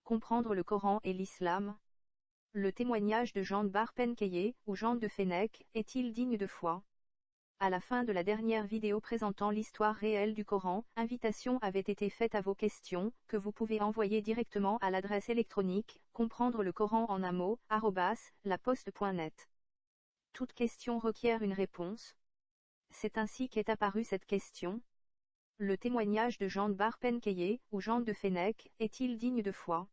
Comprendre le Coran et l'Islam. Le témoignage de Jean de Bar-Penkeye, ou Jean de Fenech, est-il digne de foi? À la fin de la dernière vidéo présentant l'histoire réelle du Coran, invitation avait été faite à vos questions, que vous pouvez envoyer directement à l'adresse électronique, comprendre le Coran en un mot, @laposte.net. Toute question requiert une réponse. C'est ainsi qu'est apparue cette question. Le témoignage de Jean de Bar-Penkeye, ou Jean de Fenech, est-il digne de foi?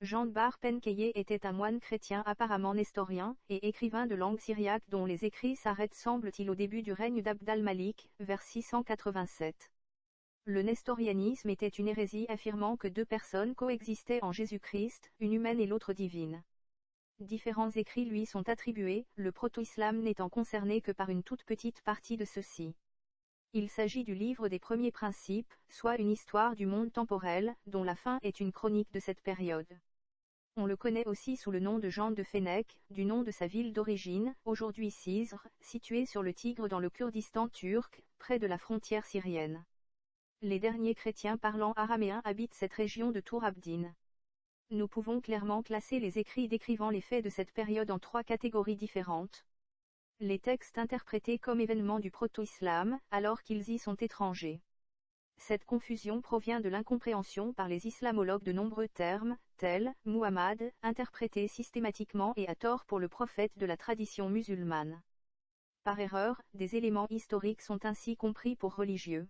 Jean de Bar-Penkeye était un moine chrétien apparemment nestorien, et écrivain de langue syriaque dont les écrits s'arrêtent semble-t-il au début du règne d'Abd al-Malik, vers 687. Le nestorianisme était une hérésie affirmant que deux personnes coexistaient en Jésus-Christ, une humaine et l'autre divine. Différents écrits lui sont attribués, le proto-islam n'étant concerné que par une toute petite partie de ceux-ci. Il s'agit du livre des premiers principes, soit une histoire du monde temporel, dont la fin est une chronique de cette période. On le connaît aussi sous le nom de Jean de Fenech, du nom de sa ville d'origine, aujourd'hui Cizre, située sur le Tigre dans le Kurdistan turc, près de la frontière syrienne. Les derniers chrétiens parlant araméen habitent cette région de Tour Abdin. Nous pouvons clairement classer les écrits décrivant les faits de cette période en trois catégories différentes. Les textes interprétés comme événements du proto-islam, alors qu'ils y sont étrangers. Cette confusion provient de l'incompréhension par les islamologues de nombreux termes, tels « Muhammad », interprétés systématiquement et à tort pour le prophète de la tradition musulmane. Par erreur, des éléments historiques sont ainsi compris pour religieux.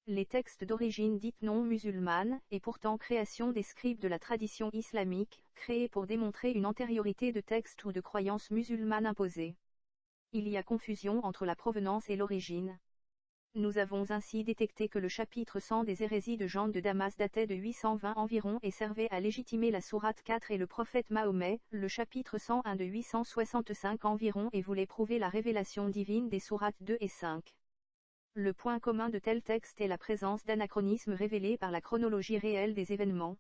Les textes d'origine dite non musulmane, et pourtant création des scribes de la tradition islamique, créés pour démontrer une antériorité de textes ou de croyances musulmanes imposées. Il y a confusion entre la provenance et l'origine. Nous avons ainsi détecté que le chapitre 100 des hérésies de Jean de Damas datait de 820 environ et servait à légitimer la sourate 4 et le prophète Mahomet, le chapitre 101 de 865 environ et voulait prouver la révélation divine des sourates 2 et 5. Le point commun de tels textes est la présence d'anachronismes révélés par la chronologie réelle des événements.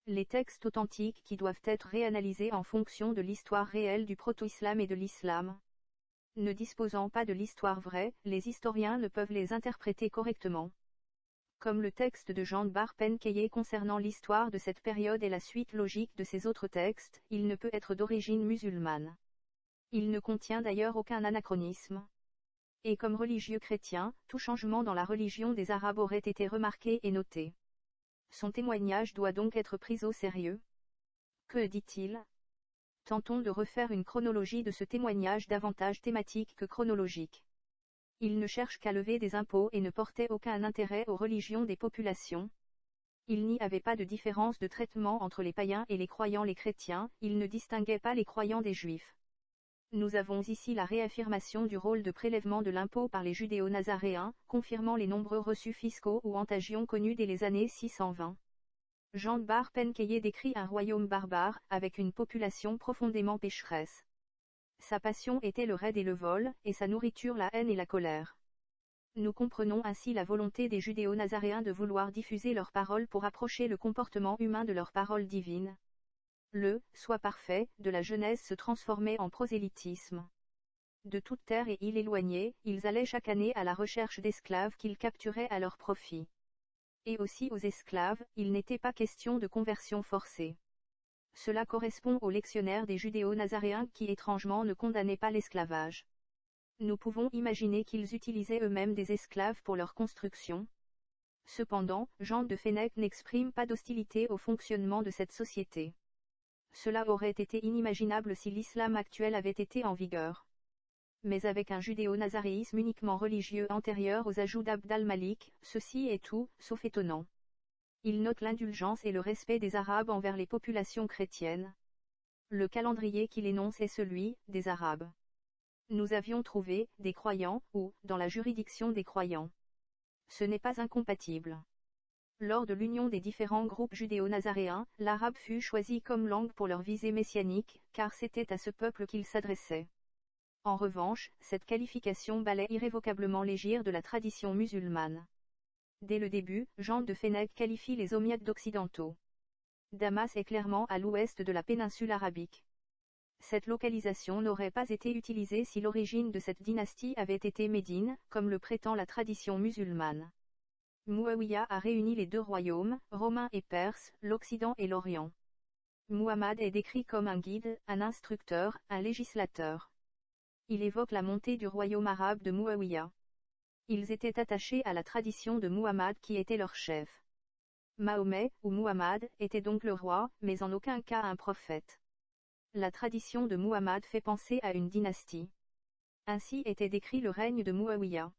Les textes authentiques qui doivent être réanalysés en fonction de l'histoire réelle du proto-islam et de l'islam. Ne disposant pas de l'histoire vraie, les historiens ne peuvent les interpréter correctement. Comme le texte de Jean de Bar-Penkeye concernant l'histoire de cette période est la suite logique de ces autres textes, il ne peut être d'origine musulmane. Il ne contient d'ailleurs aucun anachronisme. Et comme religieux chrétien, tout changement dans la religion des Arabes aurait été remarqué et noté. Son témoignage doit donc être pris au sérieux. Que dit-il ? Tentons de refaire une chronologie de ce témoignage davantage thématique que chronologique. Il ne cherche qu'à lever des impôts et ne portait aucun intérêt aux religions des populations. Il n'y avait pas de différence de traitement entre les païens et les croyants les chrétiens, il ne distinguait pas les croyants des juifs. Nous avons ici la réaffirmation du rôle de prélèvement de l'impôt par les judéo-nazaréens, confirmant les nombreux reçus fiscaux ou antagions connus dès les années 620. Jean de Bar-Penkeye décrit un royaume barbare, avec une population profondément pécheresse. Sa passion était le raid et le vol, et sa nourriture la haine et la colère. Nous comprenons ainsi la volonté des judéo-nazaréens de vouloir diffuser leurs paroles pour approcher le comportement humain de leurs paroles divines. Le « soit parfait » de la Genèse se transformait en prosélytisme. De toute terre et île éloignée, ils allaient chaque année à la recherche d'esclaves qu'ils capturaient à leur profit. Et aussi aux esclaves, il n'était pas question de conversion forcée. Cela correspond aux lectionnaires des judéo-nazaréens qui étrangement ne condamnaient pas l'esclavage. Nous pouvons imaginer qu'ils utilisaient eux-mêmes des esclaves pour leur construction. Cependant, Jean de Fenech n'exprime pas d'hostilité au fonctionnement de cette société. Cela aurait été inimaginable si l'islam actuel avait été en vigueur. Mais avec un judéo-nazaréisme uniquement religieux antérieur aux ajouts d'Abd al-Malik, ceci est tout, sauf étonnant. Il note l'indulgence et le respect des Arabes envers les populations chrétiennes. Le calendrier qu'il énonce est celui des Arabes. Nous avions trouvé des croyants, ou dans la juridiction des croyants. Ce n'est pas incompatible. Lors de l'union des différents groupes judéo-nazaréens, l'arabe fut choisi comme langue pour leur visée messianique, car c'était à ce peuple qu'il s'adressait. En revanche, cette qualification balaie irrévocablement l'hégire de la tradition musulmane. Dès le début, Jean de Fenech qualifie les Ommiades d'occidentaux. Damas est clairement à l'ouest de la péninsule arabique. Cette localisation n'aurait pas été utilisée si l'origine de cette dynastie avait été Médine, comme le prétend la tradition musulmane. Muawiyya a réuni les deux royaumes, romains et perses, l'Occident et l'Orient. Muhammad est décrit comme un guide, un instructeur, un législateur. Il évoque la montée du royaume arabe de Muawiyya. Ils étaient attachés à la tradition de Muhammad qui était leur chef. Mahomet, ou Muhammad, était donc le roi, mais en aucun cas un prophète. La tradition de Muhammad fait penser à une dynastie. Ainsi était décrit le règne de Muawiyya.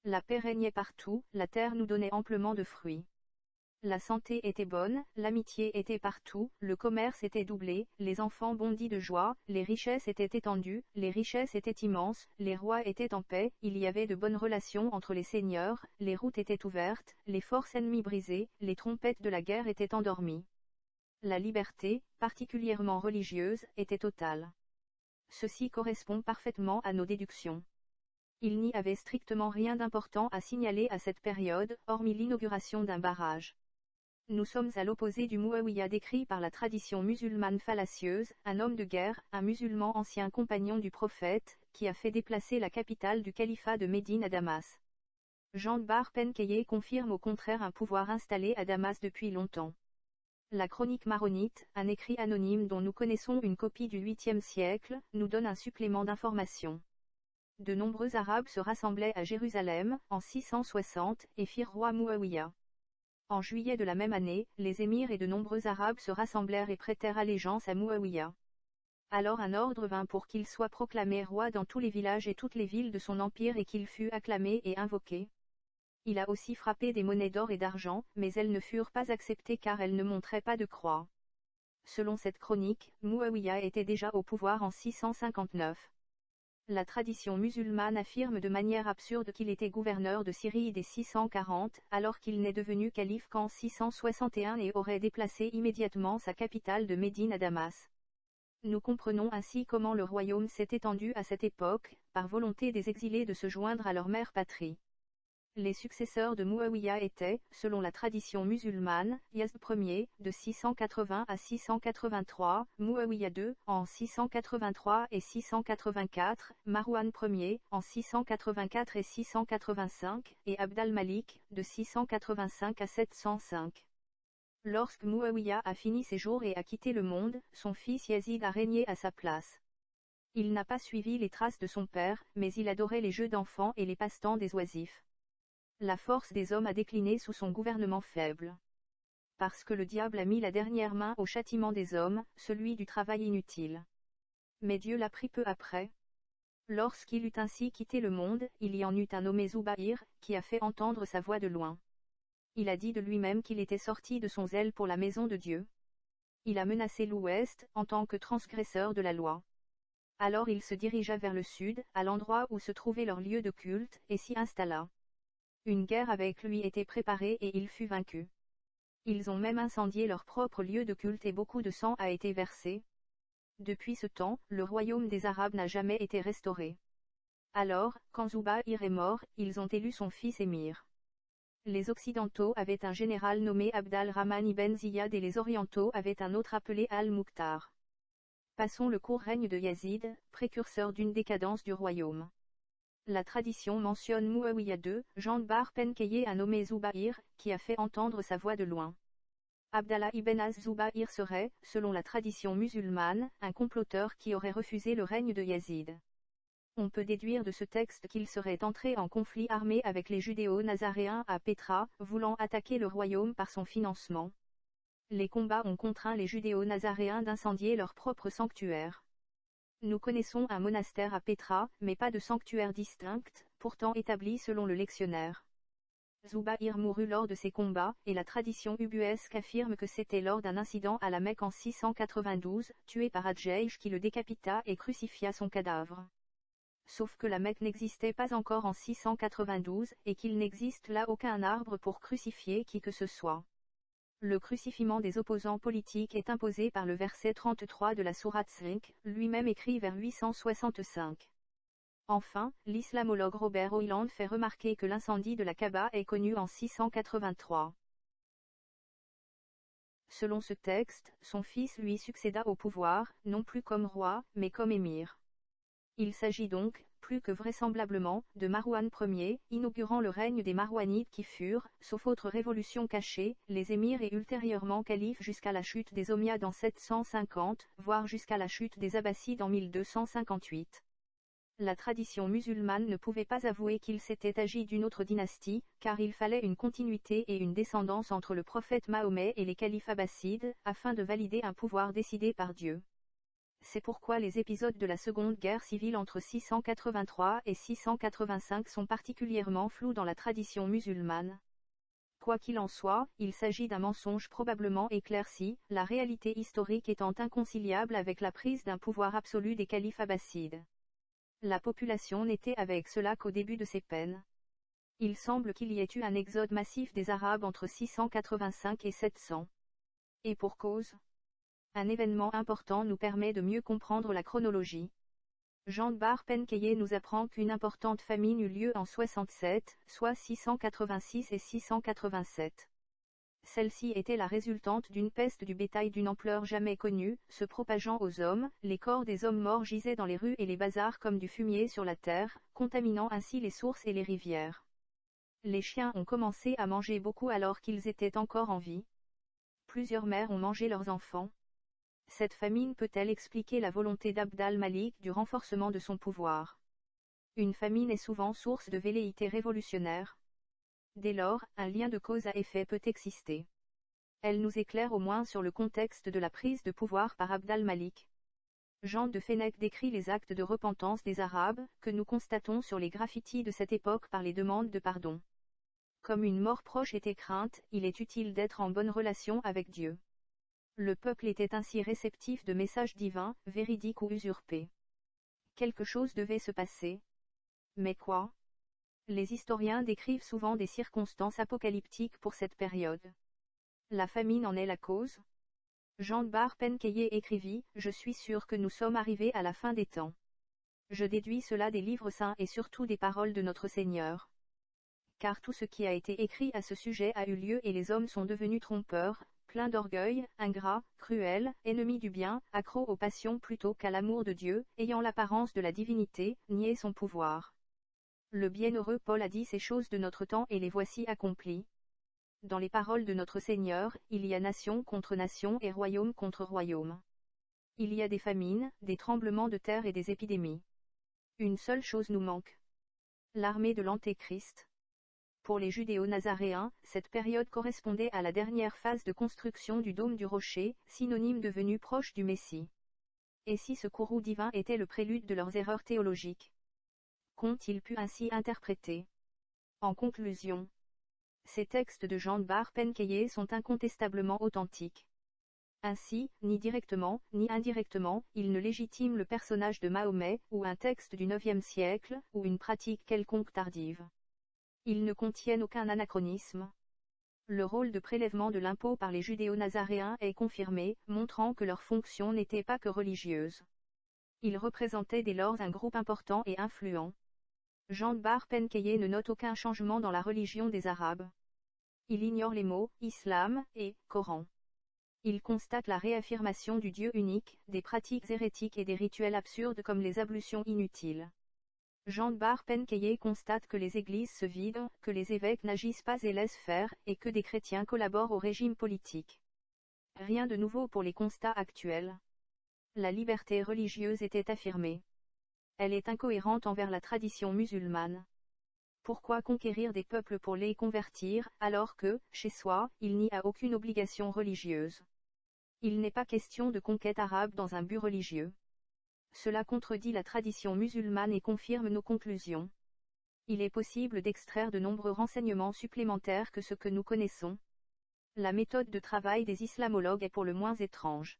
La paix régnait partout, la terre nous donnait amplement de fruits. La santé était bonne, l'amitié était partout, le commerce était doublé, les enfants bondis de joie, les richesses étaient étendues, les richesses étaient immenses, les rois étaient en paix, il y avait de bonnes relations entre les seigneurs, les routes étaient ouvertes, les forces ennemies brisées, les trompettes de la guerre étaient endormies. La liberté, particulièrement religieuse, était totale. Ceci correspond parfaitement à nos déductions. Il n'y avait strictement rien d'important à signaler à cette période, hormis l'inauguration d'un barrage. Nous sommes à l'opposé du Muawiyya décrit par la tradition musulmane fallacieuse, un homme de guerre, un musulman ancien compagnon du prophète, qui a fait déplacer la capitale du califat de Médine à Damas. Jean de Bar-Penkaye confirme au contraire un pouvoir installé à Damas depuis longtemps. La chronique maronite, un écrit anonyme dont nous connaissons une copie du 8e siècle, nous donne un supplément d'information. De nombreux Arabes se rassemblaient à Jérusalem, en 660, et firent roi Muawiyya. En juillet de la même année, les émirs et de nombreux Arabes se rassemblèrent et prêtèrent allégeance à Muawiyya. Alors un ordre vint pour qu'il soit proclamé roi dans tous les villages et toutes les villes de son empire et qu'il fût acclamé et invoqué. Il a aussi frappé des monnaies d'or et d'argent, mais elles ne furent pas acceptées car elles ne montraient pas de croix. Selon cette chronique, Muawiyya était déjà au pouvoir en 659. La tradition musulmane affirme de manière absurde qu'il était gouverneur de Syrie dès 640, alors qu'il n'est devenu calife qu'en 661 et aurait déplacé immédiatement sa capitale de Médine à Damas. Nous comprenons ainsi comment le royaume s'est étendu à cette époque, par volonté des exilés de se joindre à leur mère patrie. Les successeurs de Muawiyya étaient, selon la tradition musulmane, Yazd Ier, de 680 à 683, Muawiyya II, en 683 et 684, Marwan Ier, en 684 et 685, et Abd al-Malik, de 685 à 705. Lorsque Muawiyya a fini ses jours et a quitté le monde, son fils Yazid a régné à sa place. Il n'a pas suivi les traces de son père, mais il adorait les jeux d'enfants et les passe-temps des oisifs. La force des hommes a décliné sous son gouvernement faible. Parce que le diable a mis la dernière main au châtiment des hommes, celui du travail inutile. Mais Dieu l'a pris peu après. Lorsqu'il eut ainsi quitté le monde, il y en eut un nommé Zubair, qui a fait entendre sa voix de loin. Il a dit de lui-même qu'il était sorti de son zèle pour la maison de Dieu. Il a menacé l'Ouest, en tant que transgresseur de la loi. Alors il se dirigea vers le sud, à l'endroit où se trouvait leur lieu de culte, et s'y installa. Une guerre avec lui était préparée et il fut vaincu. Ils ont même incendié leur propre lieu de culte et beaucoup de sang a été versé. Depuis ce temps, le royaume des Arabes n'a jamais été restauré. Alors, quand Zubair est mort, ils ont élu son fils émir. Les Occidentaux avaient un général nommé Abd al-Rahman ibn Ziyad et les Orientaux avaient un autre appelé al-Mukhtar. Passons le court règne de Yazid, précurseur d'une décadence du royaume. La tradition mentionne Muawiyya II, Jean de Bar-Penkaye a nommé Zubair, qui a fait entendre sa voix de loin. Abdallah ibn az-Zubair serait, selon la tradition musulmane, un comploteur qui aurait refusé le règne de Yazid. On peut déduire de ce texte qu'il serait entré en conflit armé avec les judéo-nazaréens à Pétra, voulant attaquer le royaume par son financement. Les combats ont contraint les judéo-nazaréens d'incendier leur propre sanctuaire. Nous connaissons un monastère à Pétra, mais pas de sanctuaire distinct, pourtant établi selon le lectionnaire. Zubair mourut lors de ces combats, et la tradition ubuesque affirme que c'était lors d'un incident à la Mecque en 692, tué par Adjayj qui le décapita et crucifia son cadavre. Sauf que la Mecque n'existait pas encore en 692, et qu'il n'existe là aucun arbre pour crucifier qui que ce soit. Le crucifiement des opposants politiques est imposé par le verset 33 de la sourate 5, lui-même écrit vers 865. Enfin, l'islamologue Robert Hoyland fait remarquer que l'incendie de la Kaaba est connu en 683. Selon ce texte, son fils lui succéda au pouvoir, non plus comme roi, mais comme émir. Il s'agit donc, plus que vraisemblablement, de Marwan Ier, inaugurant le règne des Marwanides qui furent, sauf autre révolution cachée, les émirs et ultérieurement califes jusqu'à la chute des Omeyyades en 750, voire jusqu'à la chute des Abbassides en 1258. La tradition musulmane ne pouvait pas avouer qu'il s'était agi d'une autre dynastie, car il fallait une continuité et une descendance entre le prophète Mahomet et les califes abbassides, afin de valider un pouvoir décidé par Dieu. C'est pourquoi les épisodes de la Seconde Guerre civile entre 683 et 685 sont particulièrement flous dans la tradition musulmane. Quoi qu'il en soit, il s'agit d'un mensonge probablement éclairci, la réalité historique étant inconciliable avec la prise d'un pouvoir absolu des califes abbassides. La population n'était avec cela qu'au début de ses peines. Il semble qu'il y ait eu un exode massif des Arabes entre 685 et 700. Et pour cause. Un événement important nous permet de mieux comprendre la chronologie. Jean de Bar-Penkaye nous apprend qu'une importante famine eut lieu en 67, soit 686 et 687. Celle-ci était la résultante d'une peste du bétail d'une ampleur jamais connue, se propageant aux hommes, les corps des hommes morts gisaient dans les rues et les bazars comme du fumier sur la terre, contaminant ainsi les sources et les rivières. Les chiens ont commencé à manger beaucoup alors qu'ils étaient encore en vie. Plusieurs mères ont mangé leurs enfants. Cette famine peut-elle expliquer la volonté d'Abd al-Malik du renforcement de son pouvoir? Une famine est souvent source de velléités révolutionnaires. Dès lors, un lien de cause à effet peut exister. Elle nous éclaire au moins sur le contexte de la prise de pouvoir par Abd al-Malik. Jean de Fenech décrit les actes de repentance des Arabes, que nous constatons sur les graffitis de cette époque par les demandes de pardon. Comme une mort proche était crainte, il est utile d'être en bonne relation avec Dieu. Le peuple était ainsi réceptif de messages divins, véridiques ou usurpés. Quelque chose devait se passer. Mais quoi? Les historiens décrivent souvent des circonstances apocalyptiques pour cette période. La famine en est la cause. Jean de Bar-Penkaye écrivit « Je suis sûr que nous sommes arrivés à la fin des temps. Je déduis cela des livres saints et surtout des paroles de notre Seigneur. Car tout ce qui a été écrit à ce sujet a eu lieu et les hommes sont devenus trompeurs, pleins d'orgueil, ingrats, cruels, ennemis du bien, accros aux passions plutôt qu'à l'amour de Dieu, ayant l'apparence de la divinité, nier son pouvoir. Le bienheureux Paul a dit ces choses de notre temps et les voici accomplies. Dans les paroles de notre Seigneur, il y a nation contre nation et royaume contre royaume. Il y a des famines, des tremblements de terre et des épidémies. Une seule chose nous manque. L'armée de l'Antéchrist. Pour les judéo-nazaréens, cette période correspondait à la dernière phase de construction du dôme du rocher, synonyme devenu proche du Messie. Et si ce courroux divin était le prélude de leurs erreurs théologiques? Qu'ont-ils pu ainsi interpréter? En conclusion, ces textes de Jean de Bar-Penkaye sont incontestablement authentiques. Ainsi, ni directement, ni indirectement, ils ne légitiment le personnage de Mahomet, ou un texte du IXe siècle, ou une pratique quelconque tardive. Ils ne contiennent aucun anachronisme. Le rôle de prélèvement de l'impôt par les judéo-nazaréens est confirmé, montrant que leur fonction n'était pas que religieuse. Ils représentaient dès lors un groupe important et influent. Jean de Bar-Penkaye ne note aucun changement dans la religion des Arabes. Il ignore les mots « islam » et « Coran ». Il constate la réaffirmation du Dieu unique, des pratiques hérétiques et des rituels absurdes comme les ablutions inutiles. Jean de Bar-Penkaye constate que les églises se vident, que les évêques n'agissent pas et laissent faire, et que des chrétiens collaborent au régime politique. Rien de nouveau pour les constats actuels. La liberté religieuse était affirmée. Elle est incohérente envers la tradition musulmane. Pourquoi conquérir des peuples pour les convertir, alors que, chez soi, il n'y a aucune obligation religieuse? Il n'est pas question de conquête arabe dans un but religieux. Cela contredit la tradition musulmane et confirme nos conclusions. Il est possible d'extraire de nombreux renseignements supplémentaires que ce que nous connaissons. La méthode de travail des islamologues est pour le moins étrange.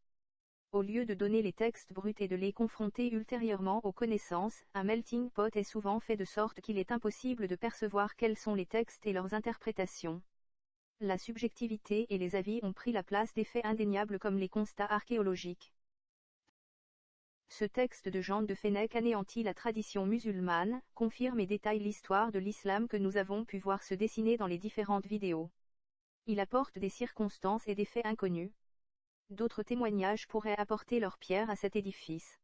Au lieu de donner les textes bruts et de les confronter ultérieurement aux connaissances, un melting pot est souvent fait de sorte qu'il est impossible de percevoir quels sont les textes et leurs interprétations. La subjectivité et les avis ont pris la place des faits indéniables comme les constats archéologiques. Ce texte de Jean de Fenech anéantit la tradition musulmane, confirme et détaille l'histoire de l'islam que nous avons pu voir se dessiner dans les différentes vidéos. Il apporte des circonstances et des faits inconnus. D'autres témoignages pourraient apporter leur pierre à cet édifice.